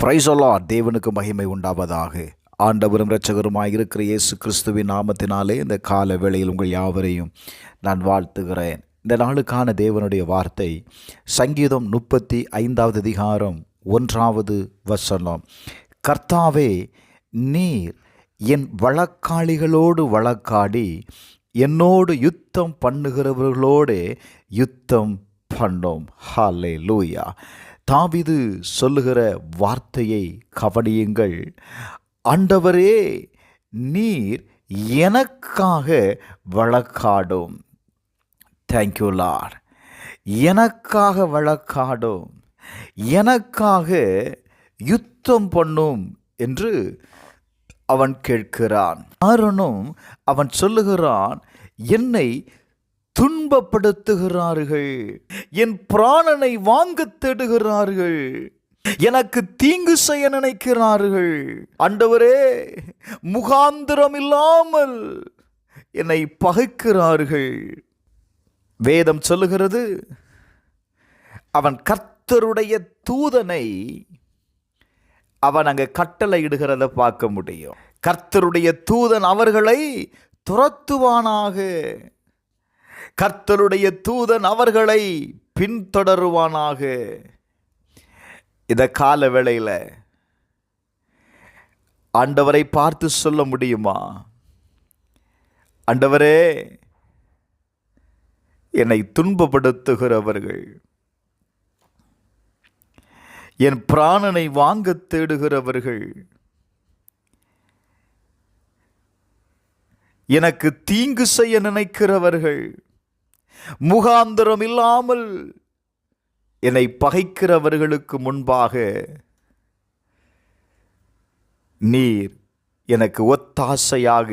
Praise the Lord. தேவனுக்கு மகிமை உண்டாவதாக. ஆண்டவரும் இரட்சகருமாய் இருக்கிற இயேசு கிறிஸ்துவின் நாமத்தினாலே இந்த கால வேளையில் உங்கள் யாவரையும் நான் வாழ்த்துகிறேன். இந்த நாளுக்கான தேவனுடைய வார்த்தை சங்கீதம் 35வது அதிகாரம் 1வது வசனம். கர்த்தாவே, நீர் என் வழக்காளிகளோடு வழக்காடி என்னோடு யுத்தம் பண்ணுகிறவர்களோடு யுத்தம் பண்ணோம். ஹல்லேலூயா. தாவீது சொல்லுகிற வார்த்தையை கவனியுங்கள். ஆண்டவரே, நீர் எனக்காக வழக்காடும். Thank you Lord. எனக்காக வழக்காடும், எனக்காக யுத்தம் பண்ணும் என்று அவன் கேட்கிறான். காரணம், அவன் சொல்லுகிறான், என்னை துன்பப்படுத்துகிறார்கள், என் பிராணனை வாங்க தேடுகிறார்கள், எனக்கு தீங்கு செய்ய நினைக்கிறார்கள். ஆண்டவரே, முகாந்திரம் இல்லாமல் என்னை பகைக்கிறார்கள். வேதம் சொல்லுகிறது, அவன் கர்த்தருடைய தூதனை அவன் அங்கே கட்டளையிடுகிறத பார்க்க முடியும். கர்த்தருடைய தூதன் அவர்களை துரத்துவானாக, கர்த்தருடைய தூதன் அவர்களை பின்தொடருவானாக. இந்த கால வேளையில் ஆண்டவரை பார்த்து சொல்ல முடியுமா? ஆண்டவரே, என்னை துன்பப்படுத்துகிறவர்கள், என் பிராணனை வாங்க தேடுகிறவர்கள், எனக்கு தீங்கு செய்ய நினைக்கிறவர்கள், முகாந்திரம் இல்லாமல் என்னை பகைக்கிறவர்களுக்கு முன்பாக நீர் எனக்கு ஒத்தாசையாக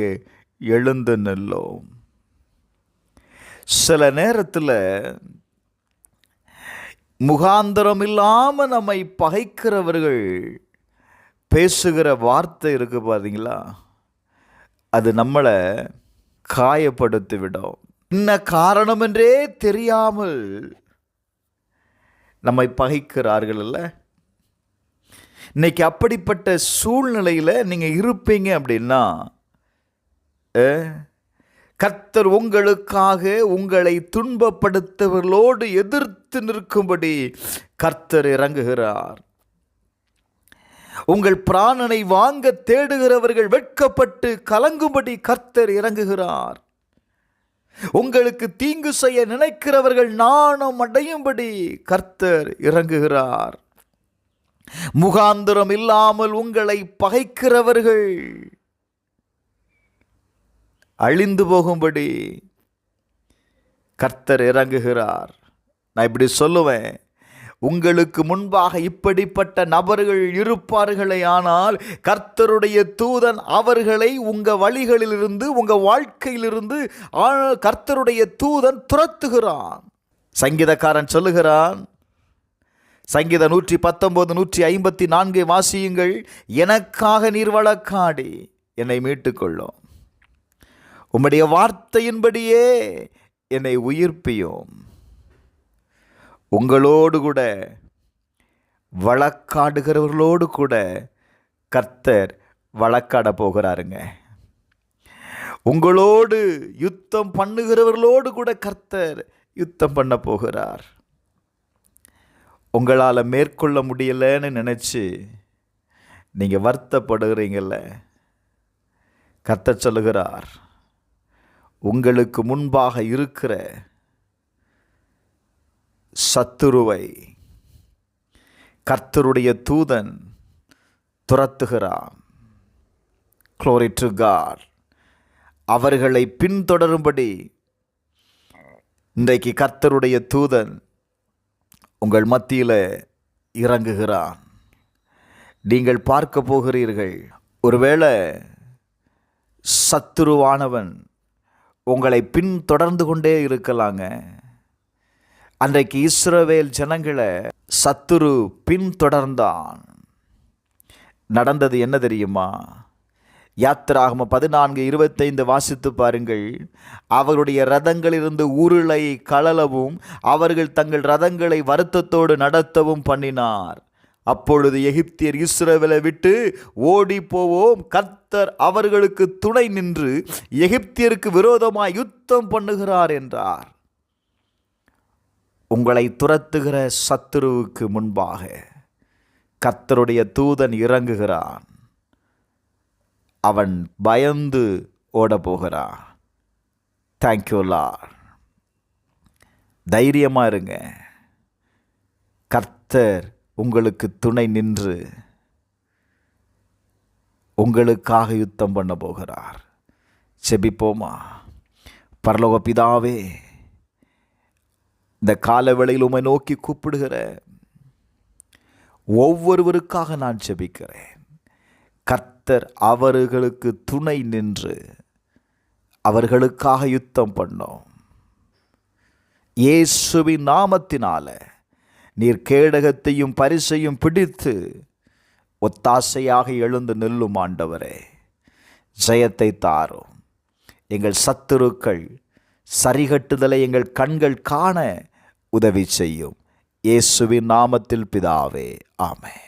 எழுந்து நில்லோம். சில நேரத்தில் முகாந்திரம் இல்லாமல் நம்மை பகைக்கிறவர்கள் பேசுகிற வார்த்தை இருக்கு பார்த்தீங்களா, அது நம்மளை காயப்படுத்தி விடும். என்ன காரணம் என்றே தெரியாமல் நம்மை பகைக்கிறார்கள் இல்லை? இன்னைக்கு அப்படிப்பட்ட சூழ்நிலையில் நீங்கள் இருப்பீங்க அப்படின்னா, கர்த்தர் உங்களுக்காக உங்களை துன்பப்படுத்தவர்களோடு எதிர்த்து நிற்கும்படி கர்த்தர் இறங்குகிறார். உங்கள் பிராணனை வாங்க தேடுகிறவர்கள் வெட்கப்பட்டு கலங்கும்படி கர்த்தர் இறங்குகிறார். உங்களுக்கு தீங்கு செய்ய நினைக்கிறவர்கள் நாணம் அடையும்படி கர்த்தர் இறங்குகிறார். முகாந்திரம் இல்லாமல் உங்களை பகைக்கிறவர்கள் அழிந்து போகும்படி கர்த்தர் இறங்குகிறார். நான் இப்படி சொல்லுவேன், உங்களுக்கு முன்பாக இப்படிப்பட்ட நபர்கள் இருப்பார்களே, ஆனால் கர்த்தருடைய தூதன் அவர்களை உங்கள் வழிகளிலிருந்து, உங்கள் வாழ்க்கையிலிருந்து கர்த்தருடைய தூதன் துரத்துகிறான். சங்கீதக்காரன் சொல்லுகிறான், சங்கீதம் 119 154 வாசியுங்கள். எனக்காக நீர் வழக்காடி என்னை மீட்டுக்கொள்ளும், உம்முடைய வார்த்தையின்படியே என்னை உயிர்ப்பியும். உங்களோடு கூட வழக்காடுகிறவர்களோடு கூட கர்த்தர் வழக்காட போகிறாருங்க. உங்களோடு யுத்தம் பண்ணுகிறவர்களோடு கூட கர்த்தர் யுத்தம் பண்ண போகிறார். உங்களால் மேற்கொள்ள முடியலைன்னு நினச்சி நீங்கள் வருத்தப்படுகிறீங்கள, கர்த்தர் சொல்லுகிறார், உங்களுக்கு முன்பாக இருக்கிற சத்துருவை கர்த்தருடைய தூதன் துரத்துகிறான். Glory to God. அவர்களை பின்தொடரும்படி இன்றைக்கு கர்த்தருடைய தூதன் உங்கள் மத்தியில் இறங்குகிறான். நீங்கள் பார்க்க போகிறீர்கள். ஒருவேளை சத்துருவானவன் உங்களை பின்தொடர்ந்து கொண்டே இருக்கலாங்க. அன்றைக்கு இஸ்ரவேல் ஜனங்களை சத்துரு பின்தொடர்ந்தான். நடந்தது என்ன தெரியுமா? யாத்திராகமம் 14:25 வாசித்து பாருங்கள். அவர்களுடைய ரதங்களிலிருந்து உருளை கழலவும் அவர்கள் தங்கள் ரதங்களை வருத்தத்தோடு நடத்தவும் பண்ணினார். அப்பொழுது எகிப்தியர் இஸ்ரவேலை விட்டு ஓடி போவோம், கர்த்தர் அவர்களுக்கு துணை நின்று எகிப்தியருக்கு விரோதமாய் யுத்தம் பண்ணுகிறார் என்றார். உங்களை துரத்துகிற சத்துருவுக்கு முன்பாக கர்த்தருடைய தூதன் இறங்குகிறான். அவன் பயந்து ஓட போகிறான். Thank you Lord. தைரியமா இருங்க. கர்த்தர் உங்களுக்கு துணை நின்று உங்களுக்காக யுத்தம் பண்ண போகிறார். செபிப்போமா? பரலோக பிதாவே, இந்த காலவேளையில் உம்மை நோக்கி கூப்பிடுகிற ஒவ்வொருவருக்காக நான் செபிக்கிறேன். கர்த்தர் அவர்களுக்கு துணை நின்று அவர்களுக்காக யுத்தம் பண்ணோம். இயேசுவின் நாமத்தினால நீர் கேடகத்தையும் பரிசையும் பிடித்து ஒத்தாசையாக எழுந்து நில்லும் ஆண்டவரே. ஜெயத்தை தாரும். எங்கள் சத்துருக்கள் சரிகட்டுதலை எங்கள் கண்கள் காண உதவி செய்யும். இயேசுவின் நாமத்தில் பிதாவே, ஆமென்.